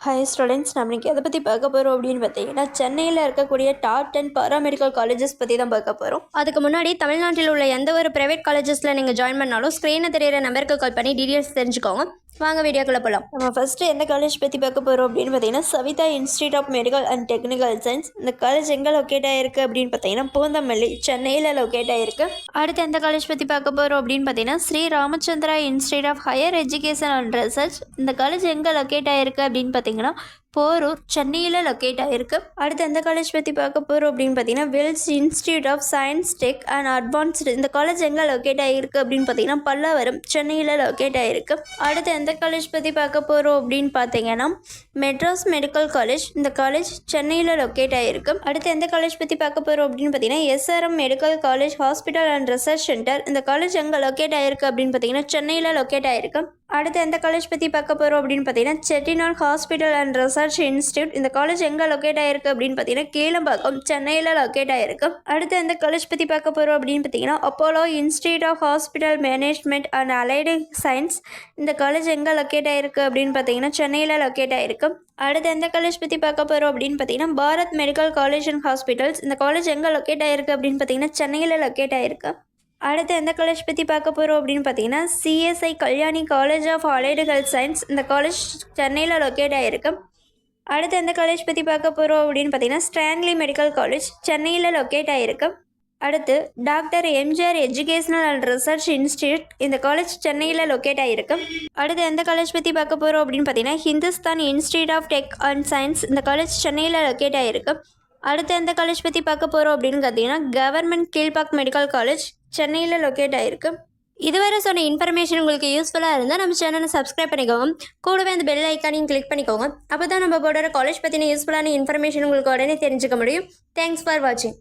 Hi students, நம்ம இன்றைக்கி எதை பற்றி பார்க்க போகிறோம் அப்படின்னு பார்த்தீங்கன்னா, சென்னையில் இருக்கக்கூடிய டாப் 10 பாராமெடிக்கல் காலேஜஸ் பற்றி தான் பார்க்க போகிறோம். அதுக்கு முன்னாடி தமிழ்நாட்டில் உள்ள எந்த ஒரு ப்ரைவேட் காலேஜஸில் நீங்கள் ஜாயின் பண்ணாலும் ஸ்க்ரீனில் தெரியிற நம்பருக்கு கால் பண்ணி டீட்டெயில்ஸ் தெரிஞ்சுக்கோங்க. வாங்க வீடியோக்குள்ளே போகலாம். நம்ம ஃபஸ்ட்டு எந்த காலேஜ் பற்றி பார்க்க போகிறோம் அப்படின்னு பார்த்தீங்கன்னா, Savitha institute of medical and technical science. இந்த காலேஜ் எங்கே லொக்கேட் ஆகிருக்கு அப்படின்னு பார்த்தீங்கன்னா, பூந்தமல்லி, சென்னையில் லொக்கேட் ஆகிருக்கு. அடுத்து எந்த காலேஜ் பற்றி பார்க்க போகிறோம் அப்படின்னு பார்த்தீங்கன்னா, Sri Ramachandra institute of higher education and research. இந்த காலேஜ் எங்கே லொக்கேட் ஆகிருக்கு அப்படின்னு பார்த்தீங்கன்னா, போரூர், சென்னையில் லொக்கேட் ஆகிருக்கு. அடுத்து எந்த காலேஜ் பற்றி பார்க்க போகிறோம் அப்படின்னு பார்த்தீங்கன்னா, Vels institute of science tech and advanced. இந்த காலேஜ் எங்கே லொக்கேட் ஆகிருக்கு அப்படின்னு பார்த்தீங்கன்னா, பல்லாவரம், சென்னையில் லொக்கேட் ஆகிருக்கு. அடுத்து எந்த காலேஜ் பற்றி பார்க்க போகிறோம் அப்படின்னு பார்த்தீங்கன்னா, மெட்ராஸ் மெடிக்கல் காலேஜ். இந்த காலேஜ் சென்னையில் லொக்கேட் ஆகிருக்கு. அடுத்து எந்த காலேஜ் பற்றி பார்க்க போகிறோம் அப்படின்னு பார்த்தீங்கன்னா, SRM medical college hospital and research centre. இந்த காலேஜ் எங்கே லொக்கேட் ஆகிருக்கு அப்படின்னு பார்த்தீங்கன்னா, சென்னையில் லொக்கேட் ஆகிருக்கு. அடுத்து எந்த காலேஜ் பற்றி பார்க்க போகிறோம் அப்படின்னு பார்த்தீங்கன்னா, Chettinad hospital and research institute. இந்த காலேஜ் எங்கே லொக்கேட் ஆகிருக்கு அப்படின்னு பார்த்தீங்கன்னா, கீழம்பாக்கம், சென்னையில் லொக்கேட் ஆகிருக்கு. அடுத்து எந்த காலேஜ் பற்றி பார்க்க போகிறோம் அப்படின்னு பார்த்தீங்கன்னா, Apollo institute of hospital management and allied science. இந்த காலேஜ் எங்கே லொக்கேட் ஆகிருக்கு அப்படின்னு பார்த்தீங்கன்னா, சென்னையில் லொக்கேட் ஆகிருக்கு. அடுத்து எந்த காலேஜ் பற்றி பார்க்க போகிறோம் அப்படின்னு பார்த்தீங்கன்னா, Bharat medical college and hospitals. இந்த காலேஜ் எங்கே லொக்கேட் ஆகிருக்கு அப்படின்னு பார்த்தீங்கன்னா, சென்னையில் லொக்கேட் ஆகிருக்கு. அடுத்து எந்த காலேஜ் பற்றி பார்க்க போகிறோம் அப்படின்னு பார்த்தீங்கன்னா, CSI Kalyani college of allied health science. இந்த காலேஜ் சென்னையில் லொக்கேட் ஆகிருக்கு. அடுத்து எந்த காலேஜ் பற்றி பார்க்க போகிறோம் அப்படின்னு பார்த்தீங்கன்னா, ஸ்டான்லி மெடிக்கல் காலேஜ், சென்னையில் லொக்கேட் ஆகிருக்கு. அடுத்து doctor MGR educational and research institute. இந்த காலேஜ் சென்னையில் லொக்கேட் ஆகிருக்கு. அடுத்து எந்த காலேஜ் பற்றி பார்க்க போகிறோம் அப்படின்னு பார்த்தீங்கன்னா, Hindustan institute of tech and science. இந்த காலேஜ் சென்னையில் லொக்கேட் ஆகிருக்கு. அடுத்து எந்த காலேஜ் பற்றி பார்க்க போகிறோம் அப்படின்னு பார்த்தீங்கன்னா, கவர்மெண்ட் கீழ்பாக் மெடிக்கல் காலேஜ், சென்னையில் லொக்கேட் ஆகிருக்கு. இதுவரை சொன்ன இன்ஃபர்மேஷன் உங்களுக்கு யூஸ்ஃபுல்லாக இருந்தால் நம்ம சேனலை சப்ஸ்கிரைப் பண்ணிக்கோங்க. கூடவே அந்த பெல் ஐக்கானையும் கிளிக் பண்ணிக்கோங்க. அப்போ தான் நம்ம போடுற காலேஜ் பற்றின யூஸ்ஃபுல்லான இன்ஃபர்மேஷன் உங்களுக்கு உடனே தெரிஞ்சுக்க முடியும். தேங்க்ஸ் ஃபார் வாட்சிங்.